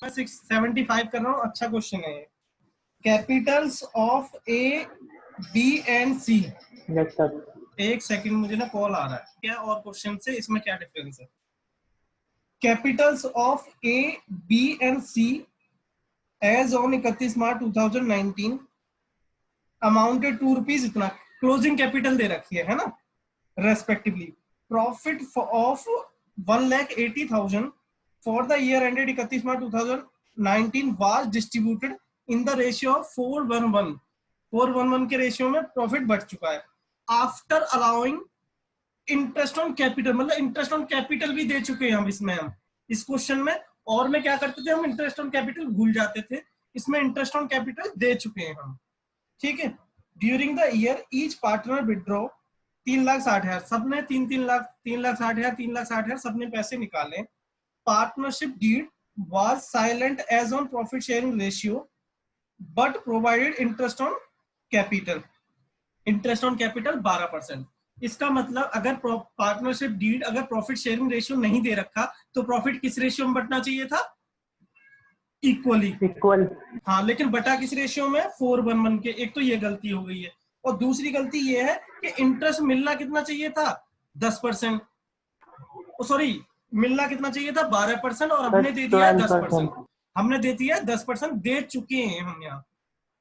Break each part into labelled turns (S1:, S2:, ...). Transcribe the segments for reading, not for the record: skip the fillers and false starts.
S1: मैं 675 कर रहा हूँ। अच्छा क्वेश्चन है। Capitals of A B and C.
S2: Yes sir.
S1: एक सेकंड, मुझे ना कॉल आ रहा है। क्या और क्वेश्चन से इसमें क्या डिफरेंस है? Capitals of A B and C as on 31 March 2019 amounted to rupees इतना। क्लोजिंग कैपिटल दे रखी है ना, respectively. Profit of 1,80,000 for the year ended 31 March 2019 was distributed in the ratio of 4:1 4:1 के रेशियो में प्रॉफिट बढ़ चुका है। After allowing interest on capital, मतलब इंटरेस्ट ऑन कैपिटल भी दे चुके हैं हम इसमें, हम इस क्वेश्चन में। और में क्या करते थे हम, इंटरेस्ट ऑन कैपिटल भूल जाते थे। इसमें इंटरेस्ट ऑन कैपिटल दे चुके हैं हम, ठीक है। During the year each partner withdraw 3,60,000, सबने 3,60,000 3,60,000 सबने पैसे निकाले। Partnership deed was silent as on profit sharing ratio but provided interest on capital. Interest on capital 12%। इसका मतलब अगर पार्टनरशिप डीड अगर प्रॉफिट शेयरिंग रेशियो नहीं दे रखा तो प्रॉफिट किस रेशियो में बंटना चाहिए था? इक्वली। हाँ, लेकिन बटा किस रेशियो में? 4:1 के। एक तो ये गलती हो गई है, और दूसरी गलती ये है कि इंटरेस्ट मिलना कितना चाहिए था? 10%। सॉरी, मिलना कितना चाहिए था? 12%, और हमने दे दिया 10%। हमने दे दिया 10%, दे चुके हैं हम यहाँ,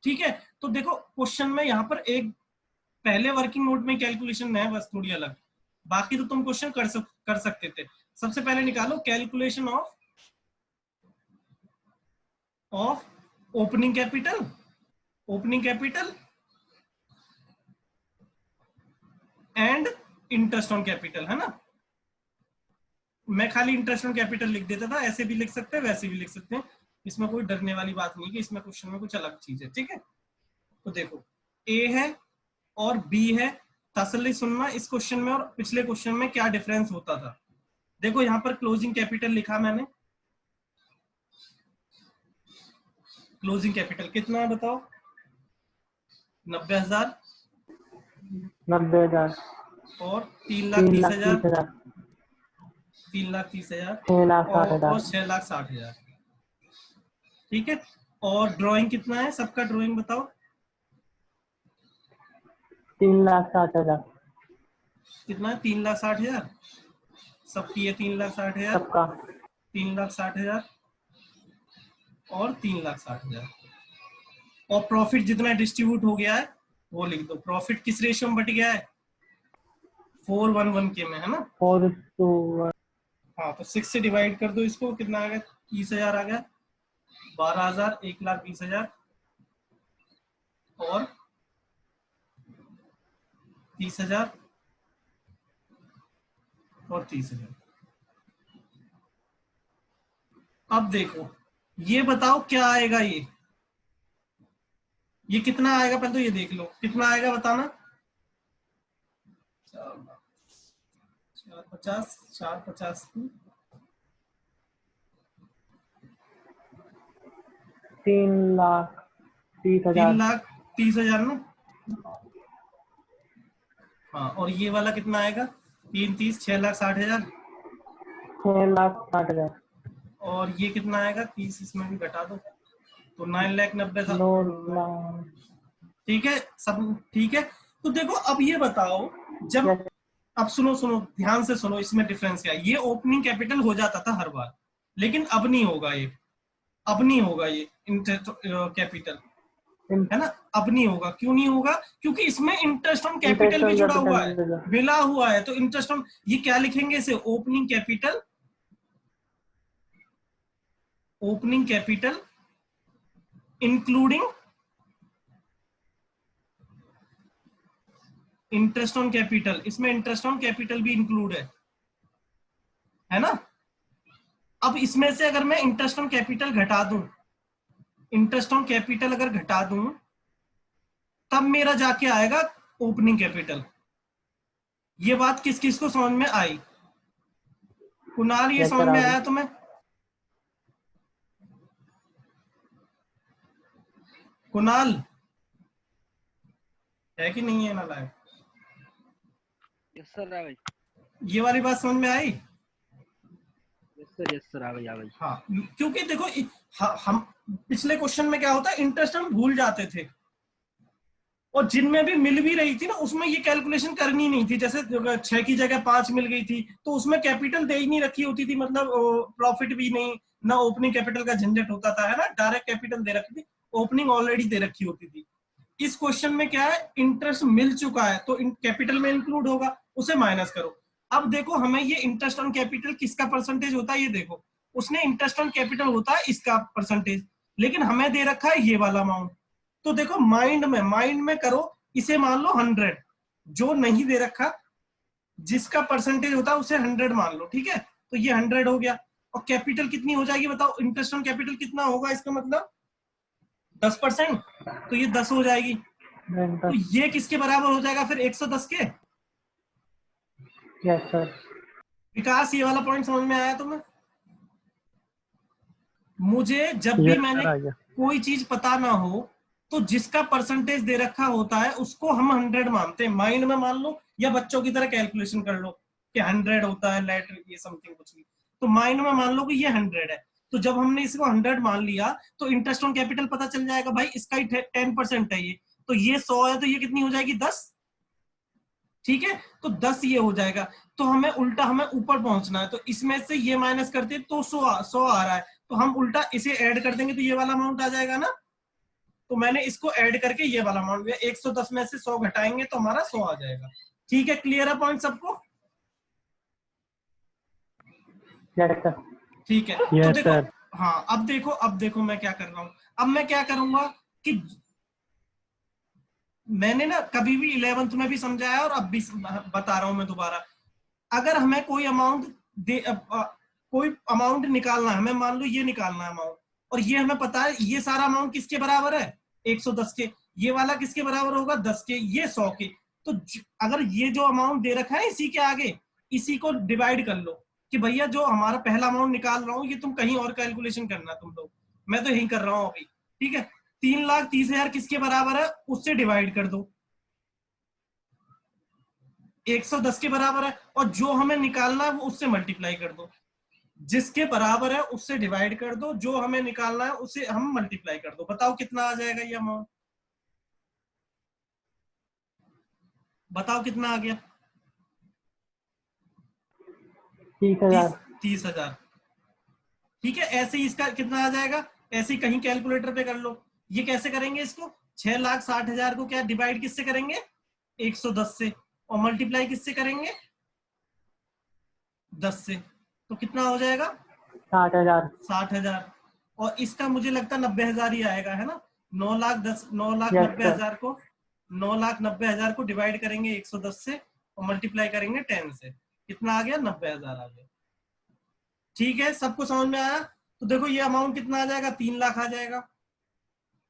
S1: ठीक है। तो देखो क्वेश्चन में यहाँ पर एक पहले वर्किंग नोट में कैलकुलेशन है, बस थोड़ी अलग। बाकी तो तुम क्वेश्चन कर सकते थे। सबसे पहले निकालो calculation of opening capital and interest on capital, है ना। मैं खाली इंटरेस्ट ऑन कैपिटल लिख देता था, ऐसे भी लिख सकते हैं वैसे भी लिख सकते हैं। इसमें कोई डरने वाली बात नहीं कि इसमें क्वेश्चन में कुछ अलग चीज है, ठीक है। तो देखो ए है और बी है। तसल्ली सुनना, इस क्वेश्चन में और पिछले क्वेश्चन में क्या डिफरेंस होता था। देखो यहाँ पर क्लोजिंग कैपिटल लिखा मैंने। क्लोजिंग कैपिटल कितना है बताओ? 90,000 और 3,30,000 और 6,60,000, ठीक है। और ड्राइंग कितना है सबका? ड्राइंग बताओ।
S2: 3,60,000
S1: कितना है? 3,60,000 सबकी है। 3,60,000
S2: सबका
S1: 3,60,000 और 3,60,000। और प्रॉफिट जितना डिस्ट्रीब्यूट हो गया है वो लिख दो। प्रॉफिट किस रेशियो में बट गया है? 4:1 के में, है ना।
S2: 4:1।
S1: हाँ, तो 6 से डिवाइड कर दो इसको, कितना आ गया? 30,000 आ गया। 12,000, 1,20,000 और 30,000 और 30,000। अब देखो, ये बताओ क्या आएगा। ये कितना आएगा? पहले तो ये देख लो कितना आएगा, बताना। 450, 450
S2: 3,30,000
S1: 3,30,000 ना। हाँ, और ये वाला कितना आएगा? 3,30, 6,60,000।
S2: 6,60,000
S1: और ये कितना आएगा? 30 इसमें भी घटा दो तो 9,90,000।
S2: 9,00,000।
S1: ठीक है, सब ठीक है। तो देखो अब ये बताओ, जब अब सुनो ध्यान से सुनो, इसमें डिफरेंस क्या है। ये ओपनिंग कैपिटल हो जाता था हर बार, लेकिन अब नहीं होगा ये। अब नहीं होगा ये इंटरेस्ट कैपिटल, है ना। अब नहीं होगा। क्यों नहीं होगा? क्योंकि इसमें इंटरेस्ट ऑन कैपिटल भी जुड़ा हुआ है, मिला हुआ है। तो इंटरेस्ट ऑन, ये क्या लिखेंगे इसे? Opening capital including interest on capital. इसमें इंटरेस्ट ऑन कैपिटल भी इंक्लूड है ना। अब इसमें से अगर मैं इंटरेस्ट ऑन कैपिटल घटा दूं, इंटरेस्ट ऑन कैपिटल अगर घटा दूं, तब मेरा जाके आएगा ओपनिंग कैपिटल। ये बात किस किस को समझ में आई? कुणाल, ये समझ में आया तुम्हें? कुणाल है कि नहीं है ना लाइव?
S3: यस सर आ गई।
S1: ये वाली बात समझ में आई?
S3: यस सर आ गई।
S1: हाँ, क्योंकि देखो हम पिछले क्वेश्चन में क्या होता है, इंटरेस्ट हम भूल जाते थे, और जिनमें भी मिल भी रही थी ना उसमें ये कैलकुलेशन करनी नहीं थी। जैसे 6 की जगह 5 मिल गई थी तो उसमें कैपिटल दे ही नहीं रखी होती थी, मतलब प्रॉफिट भी नहीं, ना ओपनिंग कैपिटल का झंझट होता था, है ना, डायरेक्ट कैपिटल दे रखी थी, ओपनिंग ऑलरेडी दे रखी होती थी। इस क्वेश्चन में क्या है, इंटरेस्ट मिल चुका है तो कैपिटल में इंक्लूड होगा, उसे माइनस करो। अब देखो हमें ये इंटरेस्ट ऑन कैपिटल किसका परसेंटेज होता है, ये देखो उसने इंटरेस्ट ऑन कैपिटल होता है इसका परसेंटेज, लेकिन हमें दे रखा है ये वाला अमाउंट। तो देखो माइंड में करो, इसे मान लो 100, जो नहीं दे रखा जिसका परसेंटेज होता है उसे 100 मान लो, ठीक है, तो ये 100 हो गया। और कैपिटल कितनी हो जाएगी बताओ, इंटरेस्ट ऑन कैपिटल कितना होगा, इसका मतलब 10%, तो ये 10 हो जाएगी। तो ये किसके बराबर हो जाएगा फिर, 110 के।
S2: Yes sir.
S1: विकास ये वाला पॉइंट समझ में आया तुम्हें? मुझे जब भी मैंने कोई चीज पता ना हो तो जिसका परसेंटेज दे रखा होता है उसको हम 100 मानते हैं, माइंड में मान लो या बच्चों की तरह कैलकुलेशन कर लो कि 100 होता है लेट ये समथिंग कुछ भी, तो माइंड में मान लो कि ये 100 है। तो जब हमने इसको 100 मान लिया तो इंटरेस्ट ऑन कैपिटल पता चल जाएगा भाई, इसका ही 10% है ये, तो ये 100 है तो ये कितनी हो जाएगी 10, ठीक है, तो 10 ये हो जाएगा। तो हमें उल्टा हमें ऊपर पहुंचना है, तो इसमें से ये माइनस करते तो 100 आ रहा है, तो हम उल्टा इसे ऐड कर देंगे तो ये वाला अमाउंट आ जाएगा ना। तो मैंने इसको ऐड करके ये वाला अमाउंट दिया, 110 में से 100 घटाएंगे तो हमारा 100 आ जाएगा। ठीक है, क्लियर है पॉइंट सबको? ठीक है, तो देखो हाँ अब देखो मैं क्या कर रहा हूं, अब मैं क्या करूंगा कि मैंने ना कभी भी 11th में भी समझाया और अब भी बता रहा हूं मैं दोबारा। अगर हमें कोई अमाउंट कोई अमाउंट निकालना है, हमें मान लो ये निकालना है अमाउंट, और ये हमें पता है ये सारा अमाउंट किसके बराबर है, 110 के, ये वाला किसके बराबर होगा 10 के, ये 100 के। तो अगर ये जो अमाउंट दे रखा है इसी के आगे इसी को डिवाइड कर लो कि भैया जो हमारा पहला अमाउंट निकाल रहा हूँ ये तुम कहीं और कैलकुलेशन करना तुम लोग, मैं तो यही कर रहा हूँ अभी, ठीक है। 3,30,000 किसके बराबर है, उससे डिवाइड कर दो, 110 के बराबर है, और जो हमें निकालना है वो उससे मल्टीप्लाई कर दो, जिसके बराबर है उससे डिवाइड कर दो, जो हमें निकालना है उसे हम मल्टीप्लाई कर दो। बताओ कितना आ जाएगा ये अमाउंट, बताओ कितना आ गया?
S2: 30,000।
S1: 30,000, ठीक है। ऐसे ही इसका कितना आ जाएगा, ऐसे ही कहीं कैलकुलेटर पे कर लो। ये कैसे करेंगे इसको, 6,60,000 को क्या डिवाइड किससे करेंगे, 110 से, और मल्टीप्लाई किससे करेंगे, 10 से, तो कितना हो जाएगा
S2: 60,000।
S1: 60,000। और इसका मुझे लगता है 90,000 ही आएगा, है ना। 9,90,000 को डिवाइड करेंगे 110 से और मल्टीप्लाई करेंगे 10 से, कितना आ गया 90,000 आ गया। ठीक है, सबको समझ में आया? तो देखो ये अमाउंट कितना आ जाएगा, 3 लाख आ जाएगा,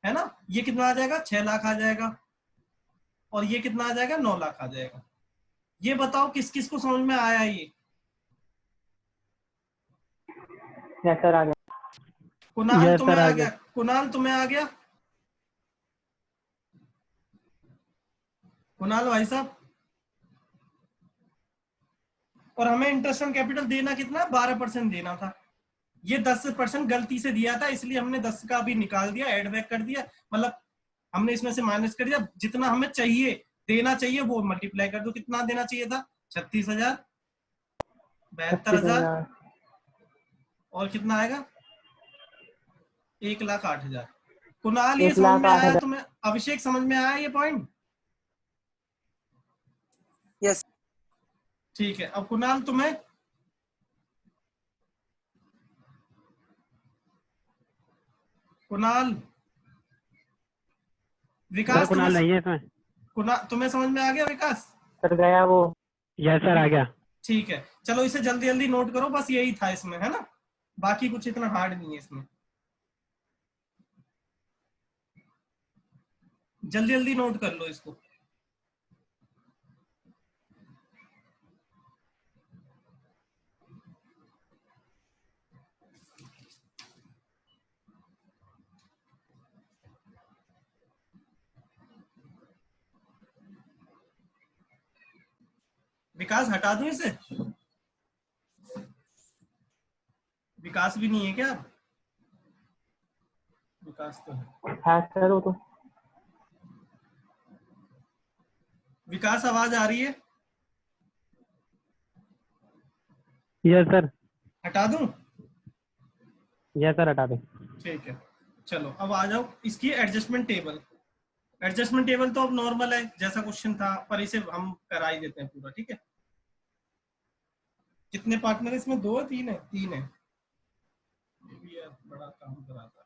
S1: है ना। ये कितना आ जाएगा, 6 लाख आ जाएगा, और ये कितना आ जाएगा, 9 लाख आ जाएगा। ये बताओ किस किस को समझ में आया ये?
S2: यस सर आ गया।
S1: कुणाल तुम्हें आ गया, कुणाल तुम्हें आ गया, कुणाल भाई साहब। और हमें इंटरेस्ट ऑन कैपिटल देना कितना, 12% देना था, ये 10% गलती से दिया था इसलिए हमने 10 का भी निकाल दिया, एड बैक कर दिया, मतलब हमने इसमें से माइनस कर दिया, जितना हमें चाहिए देना चाहिए वो मल्टीप्लाई कर दो। कितना देना चाहिए था, 36,000, 72,000, और कितना आएगा 1,08,000। कुणाल ये समझ में आया
S2: 1,08,000।
S1: तुम्हें? अभिषेक समझ में आया ये पॉइंट?
S4: यस।
S1: ठीक है, अब कुणाल तुम्हें, कुणाल, विकास
S5: कुणाल नहीं है इसमें।
S1: कुणाल तुम्हें समझ में आ गया विकास?
S2: सर गया वो।
S5: यस सर आ गया।
S1: ठीक है, चलो इसे जल्दी जल्दी नोट करो, बस यही था इसमें, है ना, बाकी कुछ इतना हार्ड नहीं है इसमें, जल्दी जल्दी नोट कर लो इसको। विकास हटा दूं इसे, विकास भी नहीं है क्या? विकास तो है।
S2: है सर वो तो।
S1: विकास आवाज आ रही है?
S5: Yes sir.
S1: हटा दूं?
S5: यस सर, हटा दे।
S1: ठीक है, चलो अब आ जाओ इसकी एडजस्टमेंट टेबल। एडजस्टमेंट टेबल तो अब नॉर्मल है जैसा क्वेश्चन था, पर इसे हम करा ही देते हैं पूरा, ठीक है। कितने पार्टनर है इसमें? 2 है 3 है? 3 है। ये भी यार बड़ा काम कराता है।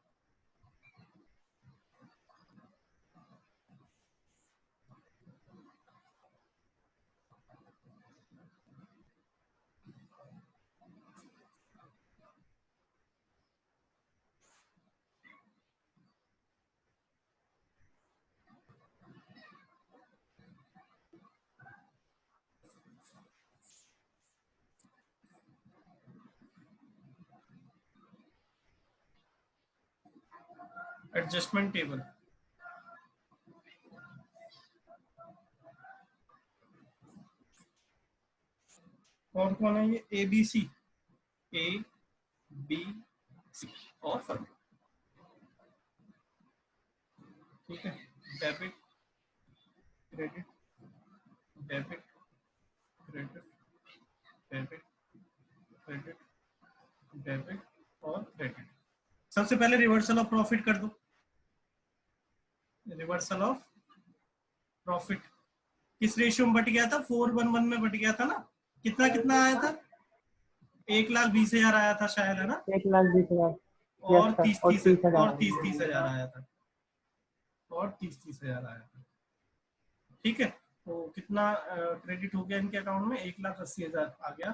S1: एडजस्टमेंट टेबल और कौन है ये? A B C, A B C और फर्म, ठीक है। Debit credit, debit credit, debit credit, debit और क्रेडिट। सबसे पहले रिवर्सल ऑफ प्रॉफिट कर दो। रिवर्सल ऑफ प्रॉफिट किस रेशियो में बट गया था? 4:1 में बट गया था ना। कितना कितना आया था? 1,20,000 आया था शायद, है ना?
S2: 1,20,000।
S1: और
S2: यस सर,
S1: 30
S2: और
S1: 30
S2: 30,000
S1: और 30 हजार आया था, और 30 हजार आया था, ठीक है। तो कितना क्रेडिट हो गया इनके अकाउंट में? 1,80,000 आ गया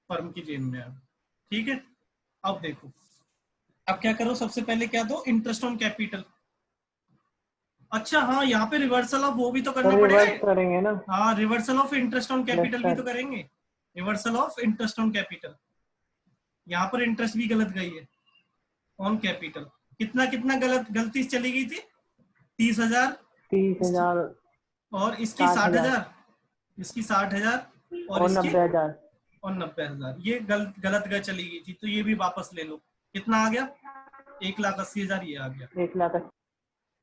S1: फर्म की जेब में अब, ठीक है। अब देखो, अब क्या करो, सबसे पहले क्या दो? Interest on capital. अच्छा हाँ, यहाँ पे रिवर्सल ऑफ वो भी तो करना
S2: सर रिवर्स
S1: पड़ेगा।
S2: करेंगे ना।
S1: हाँ, reversal of interest on capital भी
S2: सर।
S1: तो करेंगे। Reversal of interest on capital, यहाँ पर इंटरेस्ट भी गलत गई है ऑन कैपिटल। कितना कितना गलती चली गई थी? 30,000
S2: 30,000
S1: और इसकी 60,000, इसकी 60,000 और
S2: और
S1: इसकी
S2: 90,000।
S1: और 90,000। ये गलत गए चली गई थी, तो ये भी वापस ले लो। कितना आ गया? 1,80,000 ये आ गया।
S2: 1,00,000।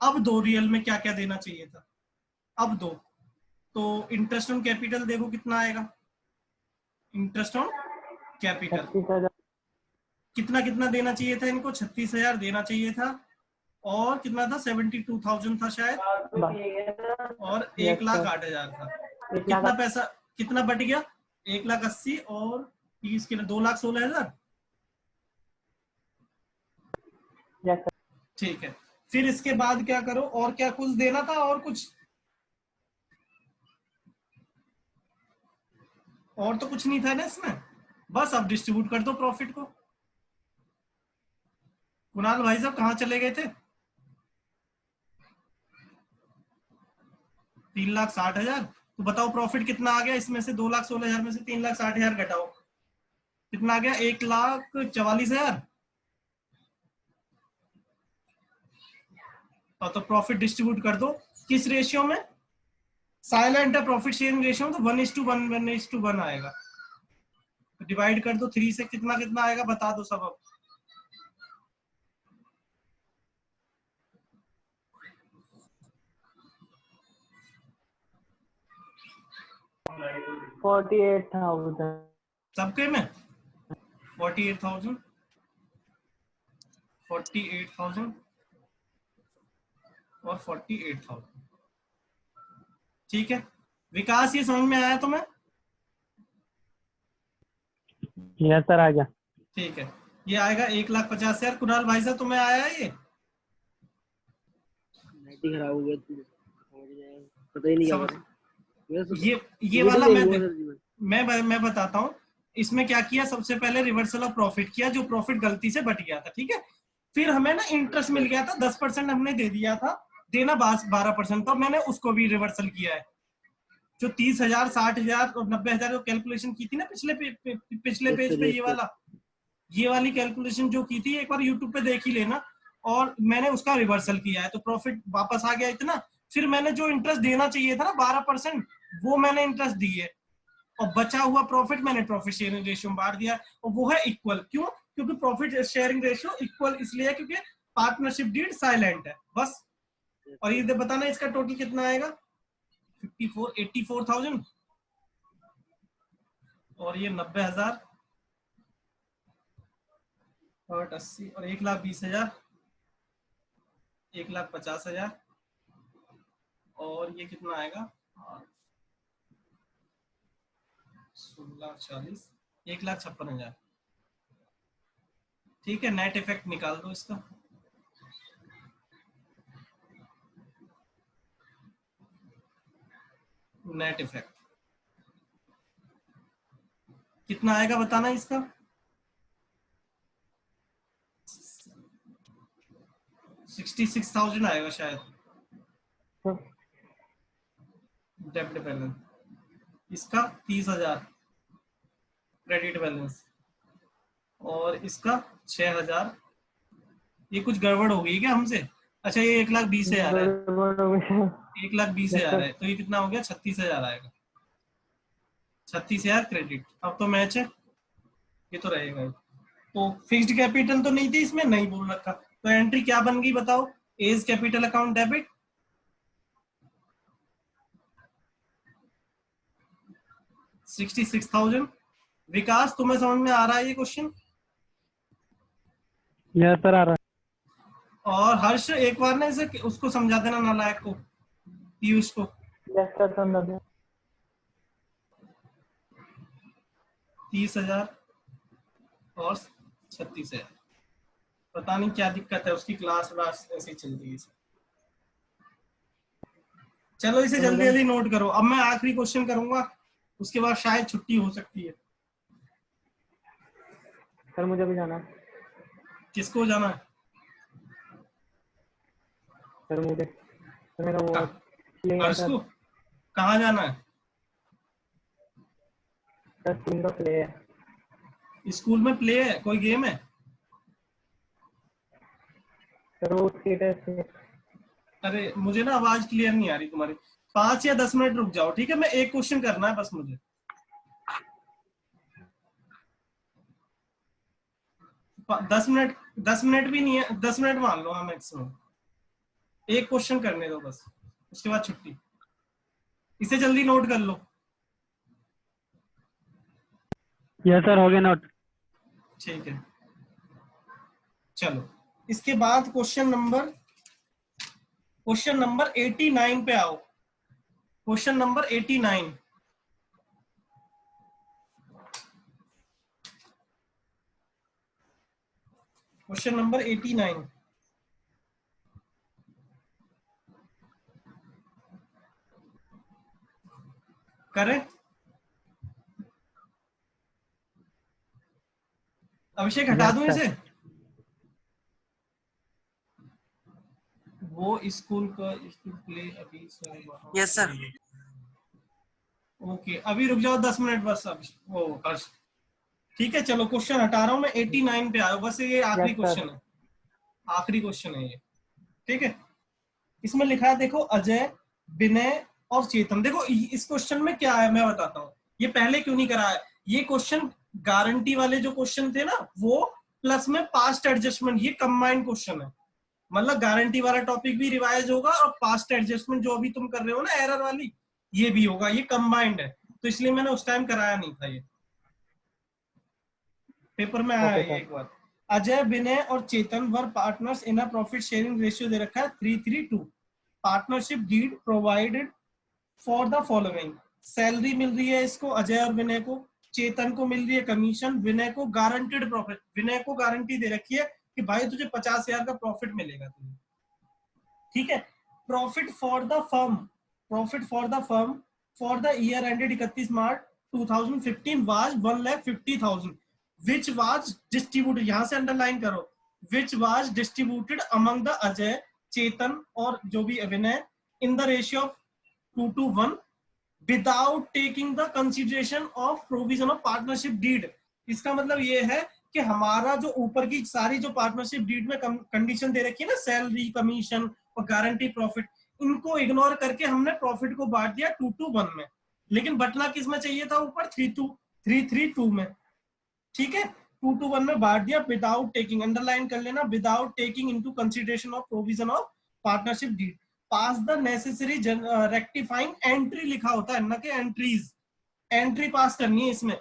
S1: अब दो रियल में क्या क्या देना चाहिए था? अब दो तो इंटरेस्ट ऑन कैपिटल देखो कितना आएगा। Interest on capital
S2: 36,000।
S1: कितना कितना देना चाहिए था इनको? 36,000 देना चाहिए था। और कितना था? 72,000 था शायद, और
S2: यस सर।
S1: 1,08,000 था। तो कितना पैसा, कितना बट गया? 1,80,000 और 30 के 2,16,000।
S2: Yes sir.
S1: ठीक है, फिर इसके बाद क्या करो? और क्या कुछ देना था? और कुछ? और तो कुछ नहीं था ना इसमें, बस अब डिस्ट्रीब्यूट कर दो प्रॉफिट को। कुणाल भाई साहब कहाँ चले गए थे? 3,60,000। तो बताओ प्रॉफिट कितना आ गया इसमें से? 2,16,000 में से 3,60,000 घटाओ, कितना आ गया? 1,44,000। और तो प्रॉफिट डिस्ट्रीब्यूट कर दो किस रेशियो में? साइलेंट है प्रॉफिट शेयरिंग रेशियो, तो 1:1 1:1 आएगा। तो डिवाइड कर दो 3 से, कितना कितना आएगा बता दो सब अब।
S2: 48,000।
S1: सबके में 48,000, 48,000 और 48,000, ठीक है। विकास ये समझ में आया तुम्हें?
S5: यस सर, आ गया।
S1: ठीक है, ये आएगा 1,50,000। कुणाल भाई साहब तुम्हें आया है ये?
S3: खराब हो गया, पता ही नहीं क्या करें।
S1: ये वाला मैं बताता हूँ। इसमें क्या किया? सबसे पहले रिवर्सल ऑफ प्रॉफिट किया, जो प्रॉफिट गलती से बट गया था, ठीक है। फिर हमें ना इंटरेस्ट मिल गया था, 10% हमने दे दिया था, देना 12% था, मैंने उसको भी रिवर्सल किया है। जो 30,000 60,000 और 90,000 को कैलकुलेशन की थी ना पिछले पेज पे, ये वाली कैलकुलेशन जो की थी, एक बार यूट्यूब पे देख ही लेना। और मैंने उसका रिवर्सल किया है, तो प्रॉफिट वापस आ गया इतना। फिर मैंने जो इंटरेस्ट देना चाहिए था ना 12%, वो मैंने इंटरेस्ट दी है, और बचा हुआ प्रॉफिट मैंने प्रॉफिट शेयरिंग रेशियो में बांट दिया, और वो है इक्वल। क्यों? क्योंकि प्रॉफिट शेयरिंग रेशियो इक्वल इसलिए क्योंकि पार्टनरशिप डीड साइलेंट है बस। और ये बताना इसका टोटल कितना आएगा, 84,000 और ये 90,000 और 80 और 1,20,000, 1,50,000 और ये कितना आएगा 16,40, 1,56,000। ठीक है, नेट इफेक्ट निकाल दो इसका। नेट इफेक्ट कितना आएगा बताना इसका, 66,000 आएगा शायद डेब्ट बैलेंस। इसका 30,000 क्रेडिट बैलेंस और इसका 6,000। ये कुछ गड़बड़ हो गई क्या हमसे? अच्छा ये 1,20,000 है, 1,20,000 है, तो ये कितना हो गया 36,000 आएगा, 36,000 क्रेडिट। अब तो मैच है, ये तो रहेगा। तो फिक्स्ड कैपिटल तो नहीं थी इसमें, नहीं बोल रखा, तो एंट्री क्या बन गई बताओ, एज कैपिटल अकाउंट डेबिट, 66,000। विकास तुम्हें समझ में आ रहा है ये क्वेश्चन?
S5: यस सर आ रहा है।
S1: और हर्ष एक बार ना इसे उसको समझा देना, नालायक को, पीयूष को।
S2: यस सर समझ गया।
S1: 30,000 और 36,000। पता नहीं क्या दिक्कत है उसकी, क्लास व्लास ऐसे ही चल रही है। चलो इसे जल्दी जल्दी नोट करो। अब मैं आखिरी क्वेश्चन करूंगा, उसके बाद शायद छुट्टी हो सकती है।
S2: सर मुझे भी जाना है।
S1: किसको जाना है?
S2: सर मुझे, सर मेरा वो
S1: हर्ष को कहाँ जाना है?
S2: सर टीम का प्ले है।
S1: स्कूल में प्ले है, कोई गेम है?
S2: सर वो स्टेटस है।
S1: अरे मुझे ना आवाज क्लियर नहीं आ रही तुम्हारी। 5 या 10 मिनट रुक जाओ, ठीक है? मैं एक क्वेश्चन करना है बस मुझे। दस मिनट भी नहीं है, 10 मिनट मान लो हाँ मैक्सिमम। एक क्वेश्चन करने दो बस, उसके बाद छुट्टी। इसे जल्दी नोट कर लो।
S5: यस सर हो गया नोट।
S1: ठीक है चलो, इसके बाद क्वेश्चन नंबर 89 पे आओ। Question number 89। क्वेश्चन नंबर 89 करें? अभिषेक हटा दूं इसे? वो स्कूल प्ले अभी
S3: यस सर।
S1: ओके, अभी रुक जाओ 10 मिनट बस। अब वो हर्ष ठीक है, चलो क्वेश्चन हटा रहा हूं मैं, 89 पे आयो बस। ये आखिरी
S2: Yes, sir.
S1: क्वेश्चन है, आखिरी क्वेश्चन है ये, ठीक है? इसमें लिखा है देखो, अजय, विनय और चेतन। देखो इस क्वेश्चन में क्या है मैं बताता हूँ, ये पहले क्यों नहीं करा है। ये क्वेश्चन गारंटी वाले जो क्वेश्चन थे ना, वो प्लस में पास्ट एडजस्टमेंट, ये कंबाइंड क्वेश्चन है। मतलब गारंटी वाला टॉपिक भी रिवाइज होगा और पास्ट एडजस्टमेंट जो अभी तुम कर रहे हो ना एरर वाली, ये भी होगा। ये कंबाइंड है, तो इसलिए मैंने उस टाइम कराया नहीं था। ये पेपर में आया है एक बार। अजय, विनय और Chetan were partners in a profit sharing ratio दे रखा है 3:3:2। Partnership deed provided for the following. Salary मिल रही है इसको, अजय और विनय को। चेतन को मिल रही है कमीशन, विनय को गारंटेड प्रॉफिट। विनय को गारंटी दे रखी है कि भाई तुझे 50,000 का प्रॉफिट मिलेगा तुझे, ठीक है? Profit for the firm for the year ended 31 March 2015 was 1,50,000 which was distributed, यहां से अंडरलाइन करो, which was distributed among the Ajay, चेतन और जो भी विनय in the ratio of 2:1 without taking the consideration of provision of partnership deed। इसका मतलब ये है कि हमारा जो ऊपर की सारी जो पार्टनरशिप डीड में कंडीशन दे रखी है ना, सैलरी, कमीशन और गारंटी प्रॉफिट, इनको इग्नोर करके हमने प्रॉफिट को बांट दिया 2:1 में। लेकिन बटना किस में चाहिए था ऊपर? 3:2 3:3:2 में, ठीक है? 2:1 में बांट दिया विदाउट टेकिंग, अंडरलाइन कर लेना, without taking into consideration of provision of partnership deed, pass the necessary rectifying entry लिखा होता है ना कि एंट्रीज, एंट्री पास करनी है इसमें।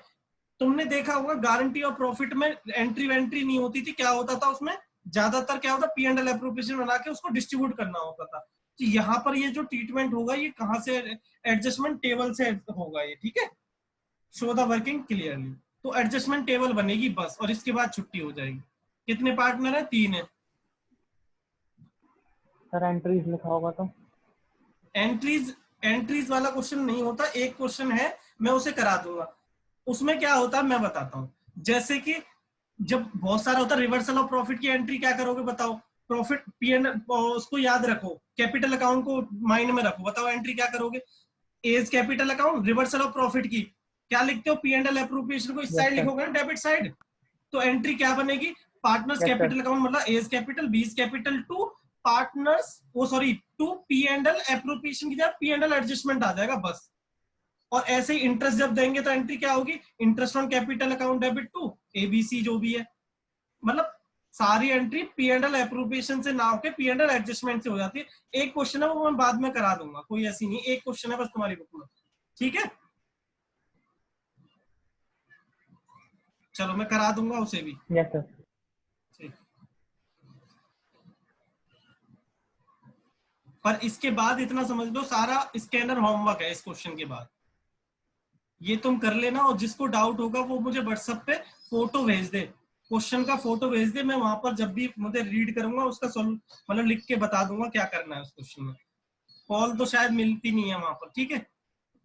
S1: तुमने देखा होगा गारंटी ऑफ प्रॉफिट में एंट्री वेंट्री नहीं होती थी, क्या होता था उसमें ज्यादातर, क्या होता, पी एंड एल एप्रोप्रिएशन बना के उसको डिस्ट्रीब्यूट करना होता था। तो यहाँ पर ये जो ट्रीटमेंट होगा ये कहाँ से, एडजस्टमेंट टेबल से होगा ये, ठीक है। शो द वर्किंग क्लियरली, तो एडजस्टमेंट टेबल बनेगी बस, और इसके बाद छुट्टी हो जाएगी। कितने पार्टनर है? 3 है।
S2: सर एंट्रीज लिखा होगा तो
S1: एंट्रीज वाला क्वेश्चन नहीं होता, एक क्वेश्चन है मैं उसे करा दूंगा। उसमें क्या होता है मैं बताता हूँ। जैसे कि जब बहुत सारा होता है रिवर्सल ऑफ प्रॉफिट की एंट्री, क्या करोगे बताओ? प्रॉफिट पी एंड उसको याद रखो, कैपिटल अकाउंट को माइंड में रखो, बताओ एंट्री क्या करोगे? As capital account, reversal of profit की क्या लिखते हो? पी एंड एल एप्रोप्रिएशन को इस साइड लिखोगे ना, डेबिट साइड। तो एंट्री क्या बनेगी? पार्टनर्स कैपिटल अकाउंट, मतलब एज कैपिटल, बीज कैपिटल टू पार्टनर्स, वो sorry to P and L appropriation की जगह पी एंड एल एडजस्टमेंट आ जाएगा बस। और ऐसे ही इंटरेस्ट जब देंगे तो एंट्री क्या होगी? Interest on capital account debit to ABC जो भी है। मतलब सारी entry P and L appropriation से ना होकर पी एंड एल एडजस्टमेंट से हो जाती है। एक क्वेश्चन है वो मैं बाद में करा दूंगा, कोई ऐसी नहीं, एक क्वेश्चन है बस तुम्हारी बुक में, ठीक है। चलो मैं करा दूंगा उसे भी।
S2: Yes sir.
S1: ठीक, पर इसके बाद इतना समझ लो सारा स्कैनर होमवर्क है इस क्वेश्चन के बाद, ये तुम कर लेना। और जिसको डाउट होगा वो मुझे व्हाट्सएप पे फोटो भेज दे, क्वेश्चन का फोटो भेज दे, मैं वहां पर जब भी मुझे रीड करूंगा उसका मतलब लिख के बता दूंगा क्या करना है उस क्वेश्चन में। कॉल तो शायद मिलती नहीं है वहां पर, ठीक है।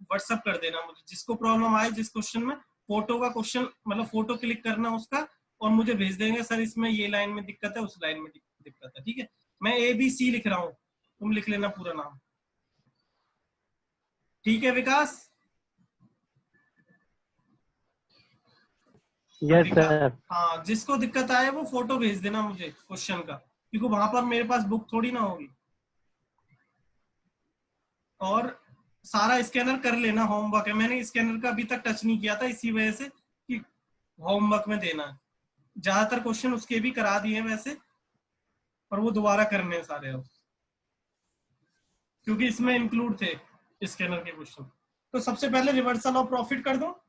S1: व्हाट्सएप कर देना मुझे, जिसको प्रॉब्लम आए जिस क्वेश्चन में, फोटो का क्वेश्चन मतलब फोटो क्लिक करना उसका और मुझे भेज देंगे, सर इसमें ये लाइन में दिक्कत है, उस लाइन में दिक्कत है, ठीक है। मैं ABC लिख रहा हूँ, तुम लिख लेना पूरा नाम, ठीक है विकास?
S5: Yes sir.
S1: हाँ, जिसको दिक्कत आए वो फोटो भेज देना मुझे क्वेश्चन का, क्योंकि वहां पर मेरे पास बुक थोड़ी ना होगी। और सारा स्कैनर कर लेना, होमवर्क है, मैंने स्कैनर का अभी तक टच नहीं किया था इसी वजह से कि होमवर्क में देना है। ज्यादातर क्वेश्चन उसके भी करा दिए वैसे, पर वो दोबारा करने हैं सारे अब, क्योंकि इसमें इंक्लूड थे स्कैनर के क्वेश्चन। तो सबसे पहले रिवर्सल ऑफ प्रॉफिट कर दो,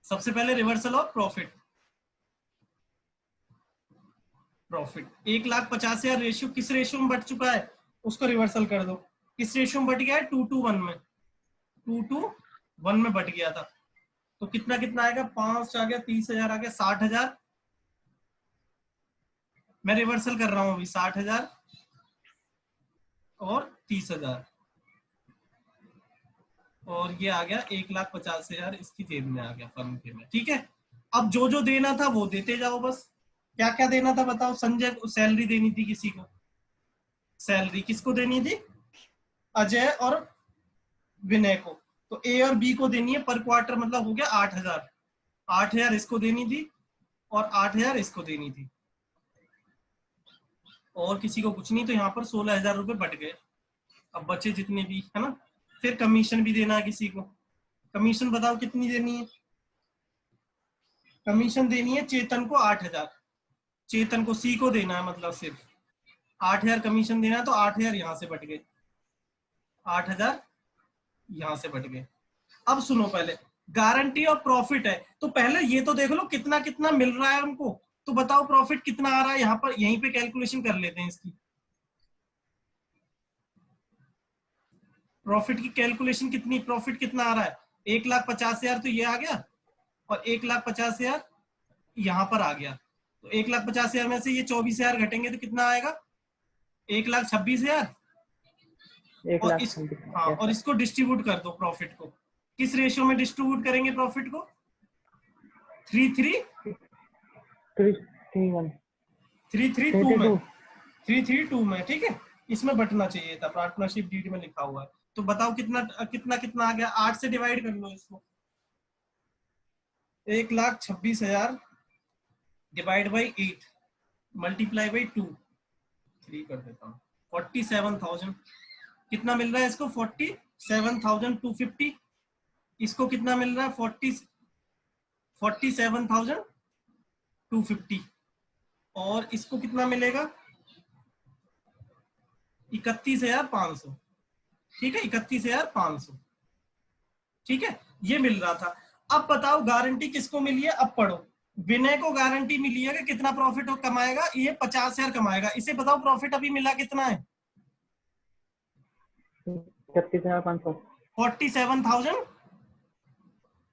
S1: सबसे पहले रिवर्सल ऑफ प्रॉफिट 1,50,000 रेशियो किस रेशियो में बढ़ चुका है उसको रिवर्सल कर दो। किस रेशियो में बढ़ गया है? 2:1 में, 2:1 में बढ़ गया था। तो कितना कितना आएगा? 5 आ गया, 30,000 आ गया, 60,000। मैं रिवर्सल कर रहा हूं अभी, 60,000 और 30,000, और ये आ गया 1,50,000 इसकी जेब में आ गया, फर्म के में, ठीक है। अब जो जो देना था वो देते जाओ बस। क्या क्या देना था बताओ? संजय को सैलरी देनी थी, किसी को सैलरी, किसको देनी थी? अजय और विनय को। तो ए और बी को देनी है पर क्वार्टर, मतलब हो गया 8,000। 8,000 इसको देनी थी और 8,000 इसको देनी थी, और किसी को कुछ नहीं। तो यहाँ पर 16,000 रुपए बट गए। अब बचे जितने भी है ना, फिर कमीशन भी देना है किसी को। कमीशन बताओ कितनी देनी है? कमीशन देनी है चेतन को 8,000, चेतन को, सी को देना है, मतलब सिर्फ 8,000 कमीशन देना है। तो 8,000 यहाँ से बट गए, 8,000 यहाँ से बट गए। अब सुनो, पहले गारंटी ऑफ प्रॉफिट है, तो पहले ये तो देख लो कितना कितना मिल रहा है हमको। तो बताओ प्रॉफिट कितना आ रहा है यहाँ पर, यहीं पे कैलकुलेशन कर लेते हैं इसकी। प्रॉफिट की कैलकुलेशन कितनी, प्रॉफिट कितना आ रहा है? 1,50,000 तो ये आ गया, और 1,50,000 यहाँ पर आ गया। तो 1,50,000 में से ये 24,000 घटेंगे तो कितना आएगा? 1,26,000। और इसको डिस्ट्रीब्यूट कर दो प्रॉफिट को। किस रेशियो में डिस्ट्रीब्यूट करेंगे प्रॉफिट को? 3,3,2 में, ठीक है। इसमें बटना चाहिए था, पार्टनरशिप डीड में लिखा हुआ है। तो बताओ कितना कितना कितना आ गया? 8 से डिवाइड कर लो इसको। 1,26,000 डिवाइड बाई 8 मल्टीप्लाई बाई 2, 3 कर देता हूँ, 47,000। कितना मिल रहा है इसको? 47,250। इसको कितना मिल रहा है? 47,250। 250 और इसको कितना मिलेगा 31,500। ठीक है 31,500। ठीक है ये मिल रहा था। अब बताओ गारंटी किसको मिली है, अब पढ़ो। विनय को गारंटी मिली है कि कितना प्रॉफिट कमाएगा, ये 50,000 कमाएगा। इसे बताओ प्रॉफिट अभी मिला कितना है
S2: 31,500।
S1: 47,000।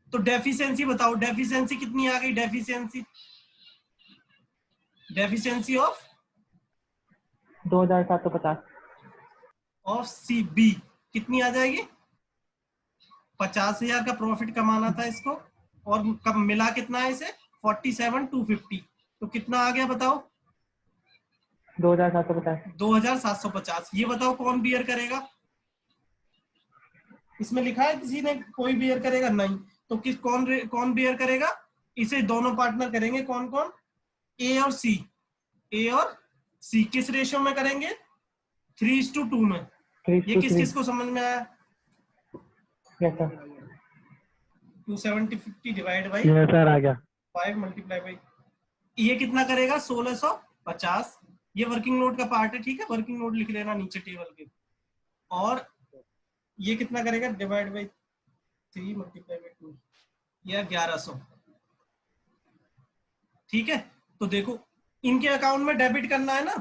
S1: तो डेफिशिएंसी बताओ, डेफिशिएंसी कितनी आ गई, deficiency of
S2: 2,750।
S1: Of C B कितनी आ जाएगी, 50,000 का प्रॉफिट कमाना था इसको और कब मिला कितना है इसे 47,250। तो कितना आ गया बताओ
S2: 2,750।
S1: 2,750। ये बताओ कौन बियर करेगा, इसमें लिखा है किसी ने कोई बियर करेगा नहीं, तो कौन बियर करेगा, इसे दोनों पार्टनर करेंगे। कौन कौन, ए और सी। ए और सी किस रेशियो में करेंगे 3:2 में। ये किस किस को समझ में आया,
S2: yes sir.
S1: 270 divide by
S5: yes sir आ गया।
S1: 5 मल्टीप्लाई बाई, ये कितना करेगा 1650। ये वर्किंग नोट का पार्ट है, ठीक है वर्किंग नोट लिख लेना नीचे टेबल के। और ये कितना करेगा डिवाइड बाई 3 मल्टीप्लाई बाई 2, या 1100। ठीक है तो देखो इनके अकाउंट में डेबिट करना है ना,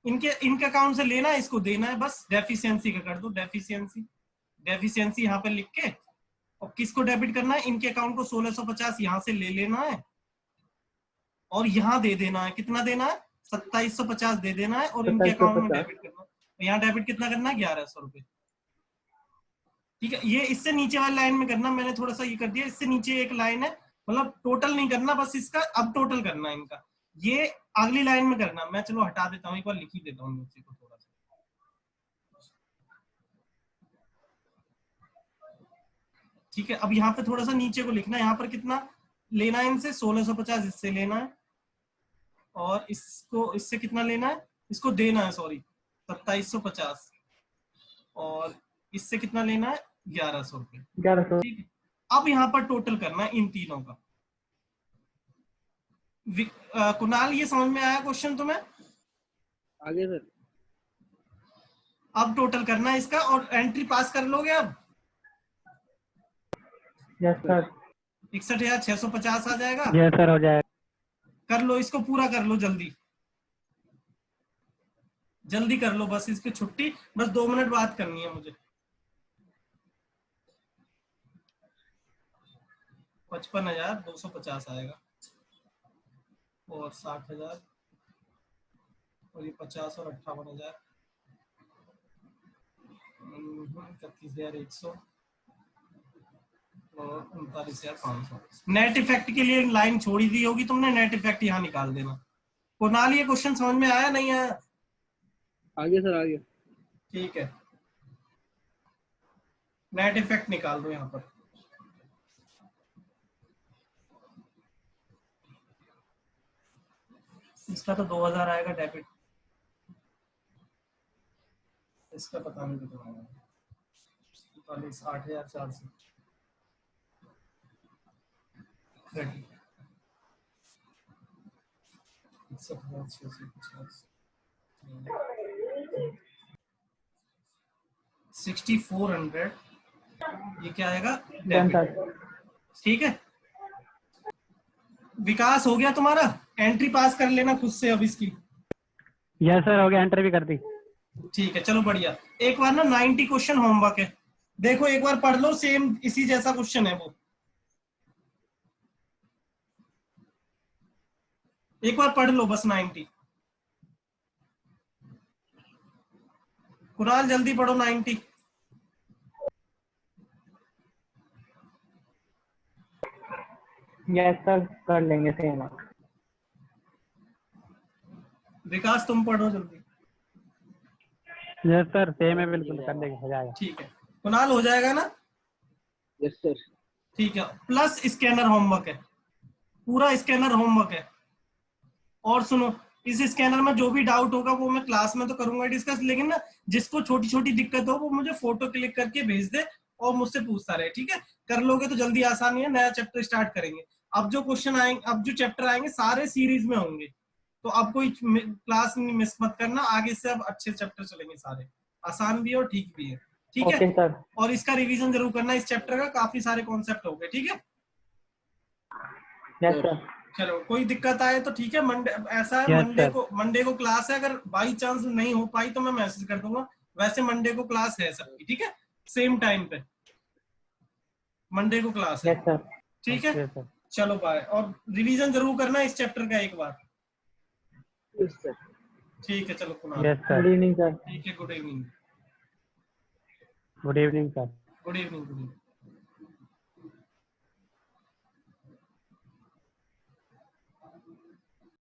S1: इनके अकाउंट से लेना है, इसको देना है, बस डेफिशिएंसी का कर दो। डेफिशिएंसी यहाँ पे लिख के, और किसको डेबिट करना है, इनके अकाउंट को 1650 यहाँ से ले लेना है और यहाँ दे देना है। कितना देना है 2750 दे देना है और इनके अकाउंट में डेबिट करना है। यहाँ डेबिट कितना करना है 1100 रुपए। ठीक है ये इससे नीचे वाली लाइन में करना, मैंने थोड़ा सा ये कर दिया। इससे नीचे एक लाइन है, मतलब टोटल नहीं करना, बस इसका अब टोटल करना है इनका, ये अगली लाइन में करना। मैं चलो हटा देता हूँ, एक बार लिख ही देता हूँ नीचे को थोड़ा सा। ठीक है अब यहाँ पे थोड़ा सा नीचे को लिखना है, यहाँ पर कितना लेना है इनसे 1650 इससे लेना है, और इसको इससे कितना लेना है, इसको देना है सॉरी 2750, और इससे कितना लेना है 1100 रुपए।
S2: 1100।
S1: ठीक है अब यहाँ पर टोटल करना है इन तीनों का। कुणाल ये समझ में आया क्वेश्चन तुम्हें,
S3: आगे सर।
S1: अब टोटल करना है इसका और एंट्री पास कर लोगे अब।
S2: Yes sir.
S1: 61,650 आ जाएगा।
S5: यस सर हो जाएगा।
S1: कर लो इसको, पूरा कर लो जल्दी जल्दी कर लो, बस इसकी छुट्टी, बस 2 मिनट बात करनी है मुझे। 55,250 आएगा और 60,000 और ये 50 और 58,000, 31,100 और 39,500। नेट इफेक्ट के लिए लाइन छोड़ी दी होगी तुमने, नेट इफेक्ट यहाँ निकाल देना। कुणाल ये क्वेश्चन समझ में आया नहीं आया?
S3: आगे सर आगे।
S1: ठीक है नेट इफेक्ट निकाल दो यहाँ पर। इसका तो 2000 आएगा डेबिट, इसका पता नहीं कितना आएगा, 8,400 क्रेडिट, 6400 ये क्या आएगा डेबिट। ठीक है विकास हो गया तुम्हारा, एंट्री पास कर लेना खुद से अब इसकी।
S5: यस सर हो गया, एंट्री भी कर दी।
S1: ठीक है चलो बढ़िया। एक बार ना 90 क्वेश्चन होमवर्क है, देखो एक बार पढ़ लो, सेम इसी जैसा क्वेश्चन है वो, एक बार पढ़ लो बस 90। कुणाल जल्दी पढ़ो 90।
S2: यस सर कर लेंगे सेम।
S1: विकास तुम पढ़ो जल्दी।
S5: यस सर सेम है, बिल्कुल कर देंगे, हो जाएगा।
S1: ठीक है कुणाल हो जाएगा ना?
S3: Yes sir.
S1: ठीक है प्लस स्कैनर होमवर्क है, पूरा स्कैनर होमवर्क है। और सुनो इस स्कैनर में जो भी डाउट होगा वो मैं क्लास में तो करूंगा डिस्कस, लेकिन ना जिसको छोटी छोटी दिक्कत हो वो मुझे फोटो क्लिक करके भेज दे और मुझसे पूछता रहे। ठीक है कर लोगे तो जल्दी आसानी है, नया चैप्टर स्टार्ट करेंगे। अब जो क्वेश्चन आएंगे, अब जो चैप्टर आएंगे सारे सीरीज में होंगे, तो अब कोई क्लास मिस मत करना, आगे से अब अच्छे चैप्टर चलेंगे सारे, आसान भी है और ठीक भी है, ठीक है।
S2: Okay sir.
S1: और इसका रिवीजन जरूर करना, इस चैप्टर का काफी सारे कॉन्सेप्ट हो गए, ठीक है।
S2: Yes sir.
S1: चलो कोई दिक्कत आए तो ठीक है, मंडे ऐसा है,
S5: Yes,
S1: मंडे को क्लास है, अगर बाई चांस नहीं हो पाई तो मैं मैसेज कर दूंगा, वैसे मंडे को क्लास है सबकी, ठीक है, सेम टाइम पे मंडे को क्लास है,
S2: यस सर।
S1: ठीक है।
S5: Yes, sir.
S1: चलो बाय, और रिवीजन जरूर करना इस चैप्टर का एक बार,
S3: यस सर।
S1: ठीक है। चलो Kunal,
S5: Yes, sir.
S2: Good evening sir.
S1: ठीक है, good evening,
S5: Good evening, sir.
S1: Good evening, good evening.